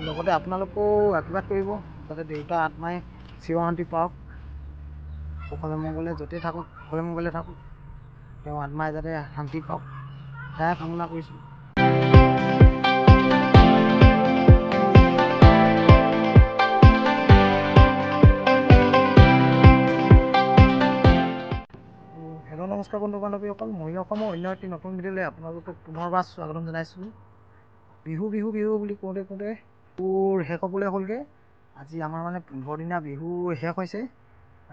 লগতে আপোনালোকেও আশীৰ্বাদ কৰিব যাতে দেউতা আত্মাই চিৰ শান্তি পাওক। কুশলে মংগলে য'তেই থাকক, কুশলে মংগলে থাকক, তেওঁ আত্মাই যাতে শান্তি পাওক সেয়াই কামনা কৰিছোঁ। হেল্ল' নমস্কাৰ বন্ধু বান্ধৱীসকল, মই অসমৰ অন্য এটি নতুন ভিডিঅ'লৈ আপোনালোকক পুনৰবাৰ স্বাগতম জনাইছোঁ। বিহু বিহু বিহু বুলি কওঁতে বিহুৰ শেষ হ'বলৈ হ'লগৈ। আজি আমাৰ মানে 15 দিনীয়া বিহু শেষ হৈছে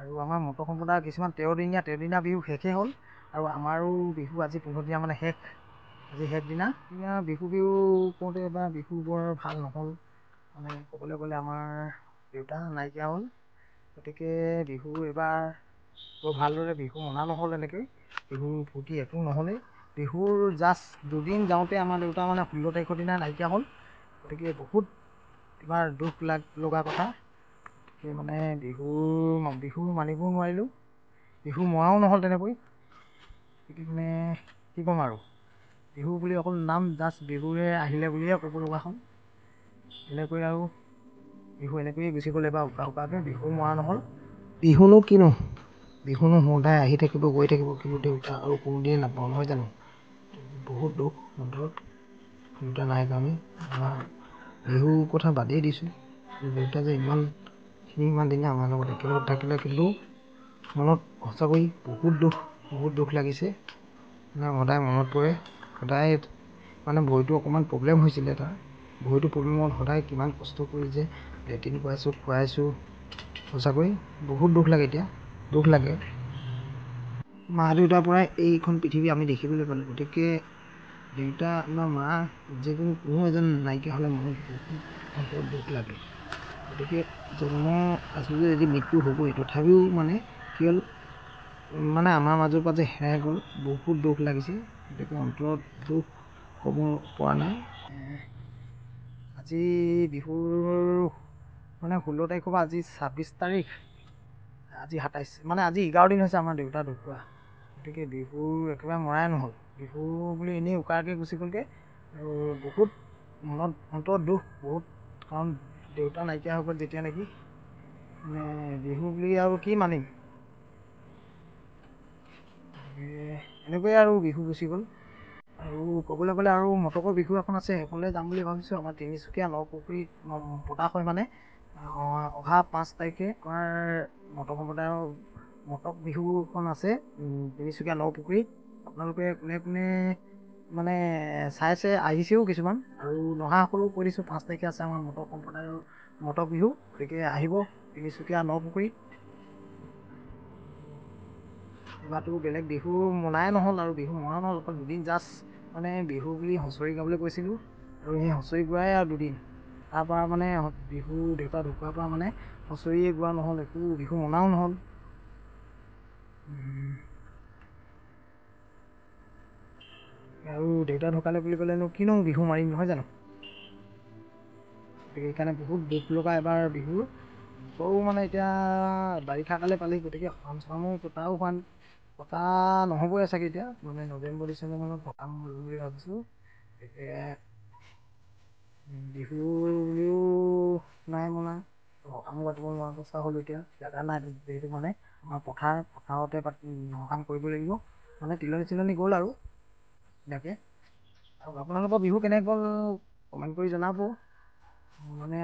আৰু আমাৰ মটৰ সম্প্ৰদায়ৰ কিছুমান 13 দিনীয়া বিহু শেষেই হ'ল আৰু আমাৰো বিহু আজি 15 দিনীয়া মানে শেষ। আজি শেষ দিনা বিহু কওঁতে এবাৰ বিহু বৰ ভাল নহ'ল, মানে ক'বলৈ গ'লে আমাৰ দেউতা নাইকিয়া হ'ল, গতিকে বিহু এইবাৰ বৰ ভালদৰে বিহু মনা নহ'ল। এনেকৈ বিহুৰ ফূৰ্তি একো নহ'লেই। বিহুৰ জাষ্ট দুদিন যাওঁতে আমাৰ দেউতা মানে 16 তাৰিখৰ দিনা নাইকিয়া হ'ল, গতিকে বহুত এবাৰ দুখ লগা কথা। গতিকে মানে বিহু মানিবও নোৱাৰিলোঁ, বিহু মৰাও নহ'ল তেনেকৈ। গতিকে মানে কি ক'ম আৰু, বিহু বুলি অকল নাম জাষ্ট বিহুৰে আহিলে বুলিয়ে ক'ব লগা হ'ল। এনেকৈ আৰু বিহু এনেকৈয়ে গুচি গ'ল এবাৰ উকাকৈ, বিহু মৰা নহ'ল। বিহুনো কিনো, বিহুনো সদায় আহি থাকিব গৈ থাকিব, কিন্তু দেউতা আৰু কোনোদিনে নাপাওঁ নহয় জানো। বহুত দুখ অন্তৰত দেউতা নাই কাৰণে। বিহু কথা বাদেই দিছোঁ, দেউতা যে ইমান দিনে আমাৰ লগত একেলগত থাকিলে, কিন্তু মনত সঁচাকৈ বহুত দুখ লাগিছে। সদায় মনত পৰে, সদায় মানে ভৰিটো অকণমান প্ৰব্লেম হৈছিলে তাৰ, ভৰিটো প্ৰব্লেমত সদায় কিমান কষ্ট কৰি যে লেট্ৰিন খুৱাইছোঁ, সঁচাকৈ বহুত দুখ লাগে। এতিয়া দুখ লাগে, মা দেউতাৰ পৰাই এইখন পৃথিৱী আমি দেখিবলৈ পালোঁ, গতিকে দেউতা বা মা যিকোনো এজন নাইকিয়া হ'লে মনত বহুত দুখ লাগে। গতিকে জন্ম আছোঁ যে যদি মৃত্যু হ'বই, তথাপিও মানে কি হ'ল, মানে আমাৰ মাজৰ পৰা যে হেৰাই গ'ল, বহুত দুখ লাগিছে। গতিকে অন্তৰত দুখ ক'ব পৰা নাই। আজি বিহুৰ মানে 16 তাৰিখৰ পৰা আজি 26 তাৰিখ, আজি 27, মানে আজি 11 দিন হৈছে আমাৰ দেউতা ঢুকুৱা। গতিকে বিহু একেবাৰে মৰাই নহ'ল, বিহু বুলি এনেই উকাকৈ গুচি গ'লগৈ আৰু বহুত মনত অন্তৰত দুখ বহুত, কাৰণ দেউতা নাইকিয়া হৈ গ'ল যেতিয়া নেকি, মানে বিহু বুলি আৰু কি মানিম। এনেকৈয়ে আৰু বিহু গুচি গ'ল। আৰু ক'বলৈ গ'লে আৰু মটকৰ বিহু এখন আছে, সেইফালে যাম বুলি ভাবিছোঁ। আমাৰ তিনিচুকীয়া নপুখুৰীত পতা হয়, মানে অহা 5 তাৰিখে আমাৰ মটক সম্প্ৰদায়ৰ মটক বিহুখন আছে তিনিচুকীয়া নপুখুৰীত। আপোনালোকে কোনে মানে চাইছে, আহিছেও কিছুমান, আৰু নহাসকলেও কৈ দিছোঁ 5 তাৰিখে আছে আমাৰ মটক সম্প্ৰদায়ৰ মটক বিহু, গতিকে আহিব তিনিচুকীয়া নপুখুৰীত। এইবাৰতো বেলেগ বিহু মনাই নহ'ল আৰু বিহু মৰা নহ'ল, অকল দুদিন জাষ্ট মানে বিহু বুলি হুঁচৰি গাবলৈ কৈছিলোঁ, আৰু সেই হুঁচৰি গোৱাই আৰু দুদিন। তাৰপৰা মানে বিহু দেউতা ঢুকুৱাৰ পৰা মানে হুঁচৰিয়ে গোৱা নহ'ল, একো বিহু মনাও নহ'ল। আৰু দেউতা ঢুকালে বুলি ক'লেনো কিনো বিহু মাৰিম নহয় জানো। গতিকে সেইকাৰণে বহুত দুখ লগা এবাৰ বিহু। আকৌ মানে এতিয়া বাৰিষা কালে পালেহি, গতিকে সকাম চকামো পতা নহ'বই চাগে এতিয়া, মানে নৱেম্বৰ ডিচেম্বৰ মানত সকাম বুলি ভাবিছোঁ। গতিকে বিহু বুলিও নাই মনা, সকামো পাতিব নোৱাৰা অৱস্থা হ'ল। এতিয়া জেগা নাই যিহেতু, মানে আমাৰ পথাৰতে সকাম কৰিব লাগিব, মানে তিলনি গ'ল আৰু এনেকৈ। আৰু আপোনালোকৰ বিহু কেনেকৈ গ'ল কমেণ্ট কৰি জনাব। মানে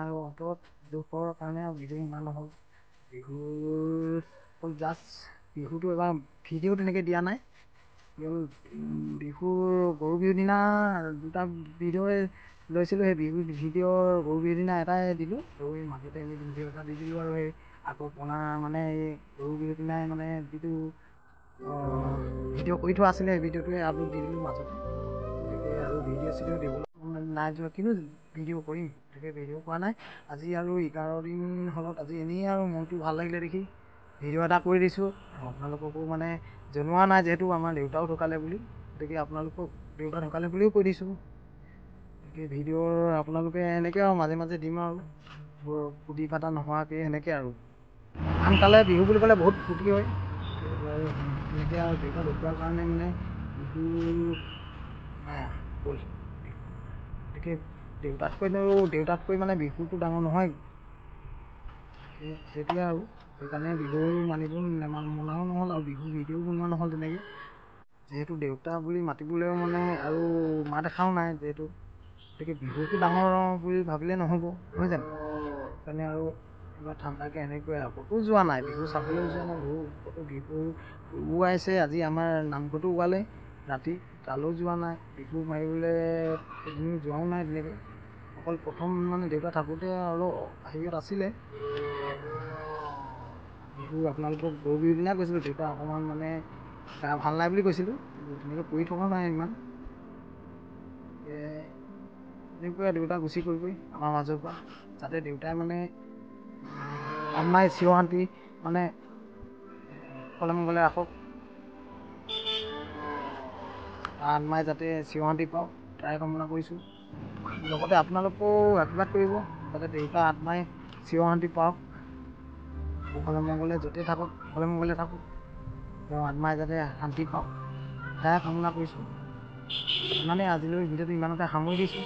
আৰু অন্তৰত দুখৰ কাৰণে আৰু বিহু ইমান নহ'ল। বিহুৰ জাষ্ট বিহুটো এবাৰ ভিডিঅ' তেনেকৈ দিয়া নাই, বিহুৰ গৰু বিহুৰ দিনা 2টা ভিডিঅ'ই লৈছিলোঁ। সেই ভিডিঅ'ৰ গৰু বিহুৰ দিনা এটাই দিলোঁ, আৰু এই মাজতে এই ভিডিঅ' এটা দি দিলোঁ, আৰু সেই আকৌ মানে এই গৰু বিহুৰ দিনাই মানে যিটো ভিডিঅ' কৰি থোৱা আছিলে, সেই ভিডিঅ'টোৱে আপলোড দি দিলোঁ মাজতে। গতিকে আৰু ভিডিঅ' দিবলৈ নাই যোৱা, কিন্তু ভিডিঅ' কৰিম, গতিকে ভিডিঅ' কৰা নাই। আজি আৰু 11 দিন হ'লত আজি এনেই আৰু মনটো ভাল লাগিলে দেখি ভিডিঅ' এটা কৰি দিছোঁ। আপোনালোককো মানে জনোৱা নাই, যিহেতু আমাৰ দেউতাও ঢুকালে বুলি, গতিকে আপোনালোকক দেউতা ঢুকালে বুলিও কৈ দিছোঁ। গতিকে ভিডিঅ'ৰ আপোনালোকে এনেকৈ আৰু মাজে মাজে দিম আৰু ফূৰ্তি ফাৰ্তা নোহোৱাকৈ এনেকৈ আৰু। আনকালে বিহু বুলি ক'লে বহুত ফূৰ্তি হয়, এনেকৈ আৰু দেউতা ঢুকোৱাৰ কাৰণে মানে বিহু নাই গ'ল। গতিকে দেউতাতকৈ মানে বিহুটো ডাঙৰ নহয়, সেইটোৱে আৰু সেইকাৰণে বিহু মনাও নহ'ল আৰু বিহু ভিডিঅ'ও বনোৱা নহ'ল তেনেকৈ। যিহেতু দেউতা বুলি মাতিবলৈও মানে আৰু মাত এষাৰো নাই যিহেতু, গতিকে বিহুটো ডাঙৰ বুলি ভাবিলে নহ'ব, নহয় জানো? সেইকাৰণে আৰু এইবাৰ ঠাণ্ডাকৈ এনেকৈ আৰু ক'তো যোৱা নাই, বিহু চাবলৈও যোৱা নাই, বিহু উৰুৱাইছে আজি আমাৰ নামঘৰতো উৰুৱালে ৰাতি, তালৈও যোৱা নাই, বিহু মাৰিবলৈ এদিন যোৱাও নাই তেনেকৈ। অকল প্ৰথম মানে দেউতা থাকোঁতে আৰু হেৰিয়ত আছিলে বিহু, আপোনালোকক গৰু বিহুৰ দিনাই কৈছিলোঁ, দেউতা অকণমান মানে গা ভাল নাই বুলি কৈছিলোঁ, তেনেকৈ পৰি থকা নাই ইমান। এনেকৈ দেউতা গুচি গ'লগৈ আমাৰ মাজৰ পৰা, যাতে দেউতাই মানে আত্মাই চিৰ শান্তি মানে অকলে মংগলে ৰাখক, আত্মাই যাতে চিৰ শান্তি পাওক তাৰে কামনা কৰিছোঁ। লগতে আপোনালোকেও আশীৰ্বাদ কৰিব যাতে দেউতাৰ আত্মাই চিৰ শান্তি পাওক, অকলে মংগলে য'তে থাকক অকলে মংগলে থাকক, তেওঁৰ আত্মাই যাতে শান্তি পাওক সেয়াই কামনা কৰিছোঁ। ইমানেই, আজিলৈ ভিডিঅ'টো ইমানতে সামৰি দিছোঁ।